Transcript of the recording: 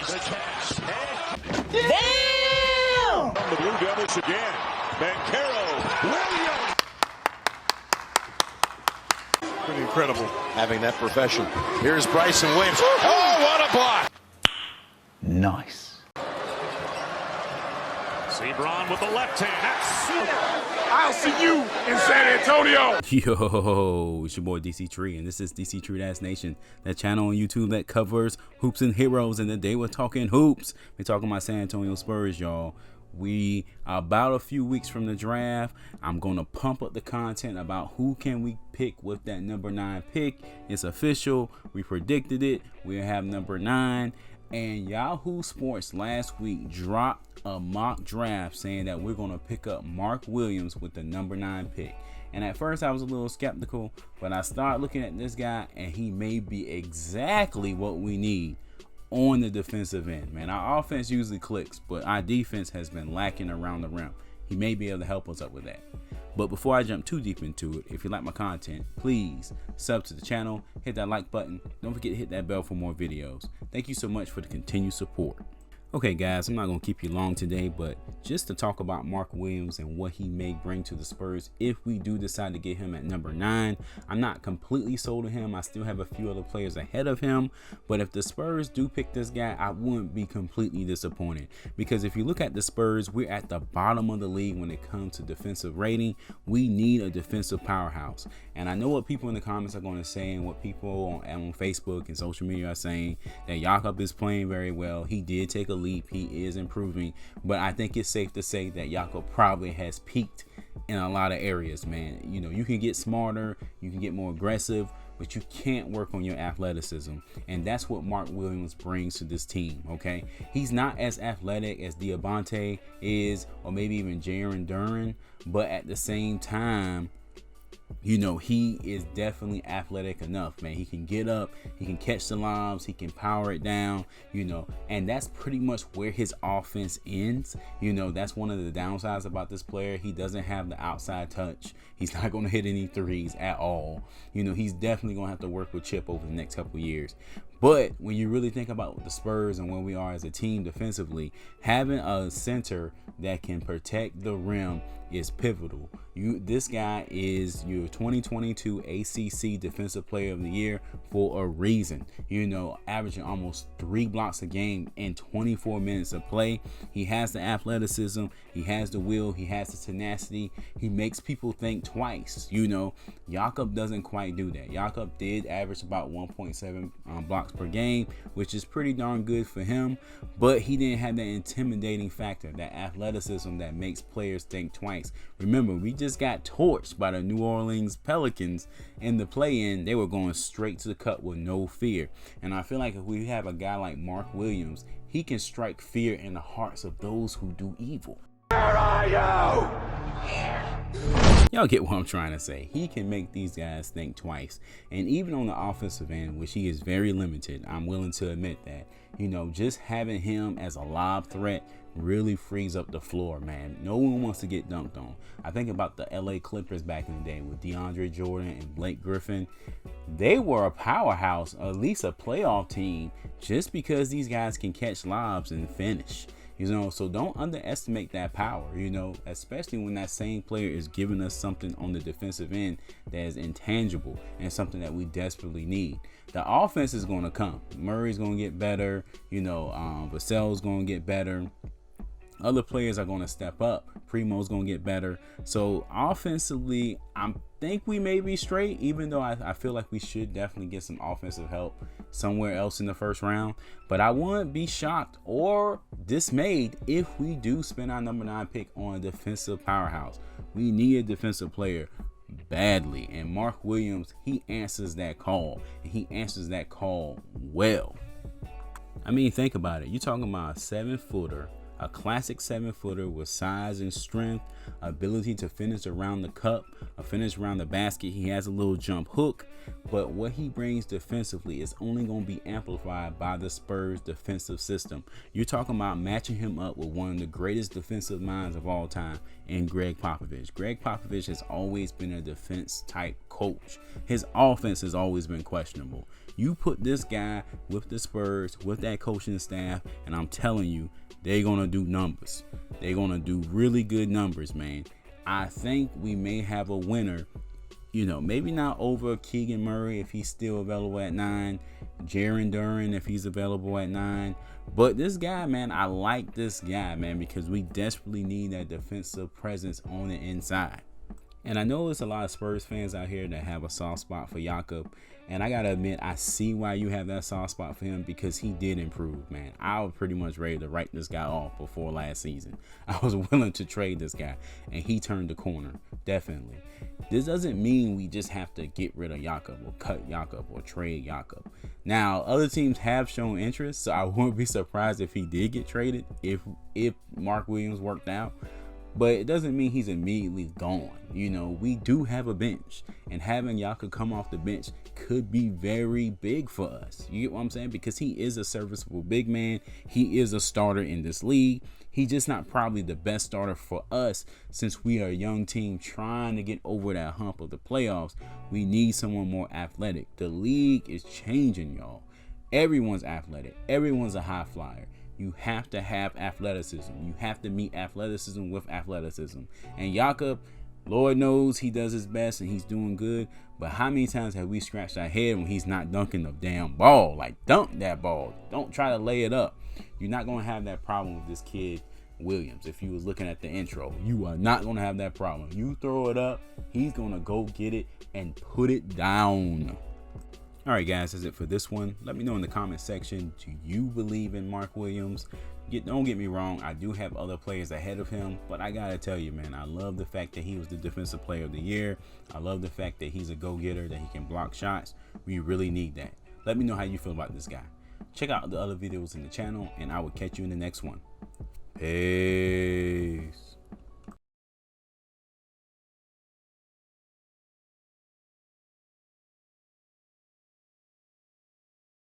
Damn! The Blue Devils again. Bancaro, Williams. Pretty incredible having that profession. Here's Bryson Williams. Oh, what a block! Nice. Sebron with the left hand. I'll see you in San Antonio. Yo, it's your boy Dctree, and this is Dctree-Nation, that channel on YouTube that covers hoops and heroes. And today we're talking hoops. We're talking about San Antonio Spurs, y'all. We are about a few weeks from the draft. I'm gonna pump up the content about who can we pick with that number 9 pick. It's official. We predicted it. We have number 9. And Yahoo Sports last week dropped a mock draft saying that we're going to pick up Mark Williams with the number 9 pick. And at first I was a little skeptical, but I started looking at this guy and he may be exactly what we need on the defensive end. Man, our offense usually clicks, but our defense has been lacking around the rim. He may be able to help us up with that. But before I jump too deep into it, if you like my content, please sub to the channel, hit that like button. Don't forget to hit that bell for more videos. Thank you so much for the continued support. Okay guys, I'm not going to keep you long today, but just to talk about Mark Williams and what he may bring to the Spurs if we do decide to get him at number 9. I'm not completely sold on him. I still have a few other players ahead of him, but if the Spurs do pick this guy, I wouldn't be completely disappointed, because if you look at the Spurs, we're at the bottom of the league when it comes to defensive rating. We need a defensive powerhouse, and I know what people in the comments are going to say and what people on Facebook and social media are saying, that Jakob is playing very well. He did take a leap, he is improving, but I think it's safe to say that Jakob probably has peaked in a lot of areas, man. You know, you can get smarter, you can get more aggressive, but you can't work on your athleticism, and that's what Mark Williams brings to this team. Okay, he's not as athletic as Diabate is, or maybe even Jaren Duren, but at the same time, you know, he is definitely athletic enough, man. He can get up, he can catch the lobs, he can power it down, you know, and that's pretty much where his offense ends. You know, that's one of the downsides about this player. He doesn't have the outside touch. He's not going to hit any threes at all. You know, he's definitely going to have to work with Chip over the next couple of years. But when you really think about the Spurs and where we are as a team defensively, having a center that can protect the rim is pivotal. This guy is your 2022 ACC Defensive Player of the Year for a reason. You know, averaging almost 3 blocks a game in 24 minutes of play. He has the athleticism, he has the will, he has the tenacity. He makes people think twice. You know, Jakob doesn't quite do that. Jakob did average about 1.7 blocks per game, which is pretty darn good for him, but he didn't have that intimidating factor, that athleticism that makes players think twice. Remember, we just got torched by the New Orleans Pelicans in the play-in. They were going straight to the cup with no fear, and I feel like if we have a guy like Mark Williams, he can strike fear in the hearts of those who do evil. Where are you? Y'all get what I'm trying to say. He can make these guys think twice. And even on the offensive end, which he is very limited, I'm willing to admit that, you know, just having him as a lob threat really frees up the floor, man. No one wants to get dunked on. I think about the LA Clippers back in the day with DeAndre Jordan and Blake Griffin. They were a powerhouse, at least a playoff team, just because these guys can catch lobs and finish. You know, so don't underestimate that power, you know, especially when that same player is giving us something on the defensive end that is intangible and something that we desperately need. The offense is going to come. Murray's going to get better, you know, Vassell's going to get better. Other players are going to step up. Primo's going to get better. So offensively, I think we may be straight, even though I feel like we should definitely get some offensive help somewhere else in the first round. But I wouldn't be shocked or dismayed if we do spend our number 9 pick on a defensive powerhouse. We need a defensive player badly, and Mark Williams, he answers that call, and he answers that call well. I mean, think about it. You're talking about a 7-footer, A classic 7-footer with size and strength, ability to finish around the cup, a finish around the basket. He has a little jump hook, but what he brings defensively is only going to be amplified by the Spurs defensive system. You're talking about matching him up with one of the greatest defensive minds of all time in Greg Popovich. Greg Popovich has always been a defense type coach. His offense has always been questionable. You put this guy with the Spurs, with that coaching staff, and I'm telling you, they're going to do numbers. They're going to do really good numbers, man. I think we may have a winner, you know, maybe not over Keegan Murray if he's still available at 9, Jaren Duren if he's available at 9. But this guy, man, I like this guy, man, because we desperately need that defensive presence on the inside. And I know there's a lot of Spurs fans out here that have a soft spot for Jakob. And I got to admit, I see why you have that soft spot for him, because he did improve, man. I was pretty much ready to write this guy off before last season. I was willing to trade this guy, and he turned the corner, definitely. This doesn't mean we just have to get rid of Jakob or cut Jakob or trade Jakob. Now, other teams have shown interest, so I wouldn't be surprised if he did get traded, if Mark Williams worked out. But it doesn't mean he's immediately gone. You know, we do have a bench, and having Jakob come off the bench could be very big for us. You get what I'm saying? Because he is a serviceable big man. He is a starter in this league. He's just not probably the best starter for us, since we are a young team trying to get over that hump of the playoffs. We need someone more athletic. The league is changing, y'all. Everyone's athletic. Everyone's a high flyer. You have to have athleticism. You have to meet athleticism with athleticism. And Jakob, Lord knows he does his best and he's doing good. But how many times have we scratched our head when he's not dunking the damn ball? Like, dunk that ball. Don't try to lay it up. You're not going to have that problem with this kid, Williams. If you was looking at the intro, you are not going to have that problem. You throw it up, he's going to go get it and put it down. All right, guys, that's it for this one. Let me know in the comment section, do you believe in Mark Williams? Don't get me wrong, I do have other players ahead of him, but I gotta tell you, man, I love the fact that he was the defensive player of the year. I love the fact that he's a go-getter, that he can block shots. We really need that. Let me know how you feel about this guy. Check out the other videos in the channel, and I will catch you in the next one. Peace.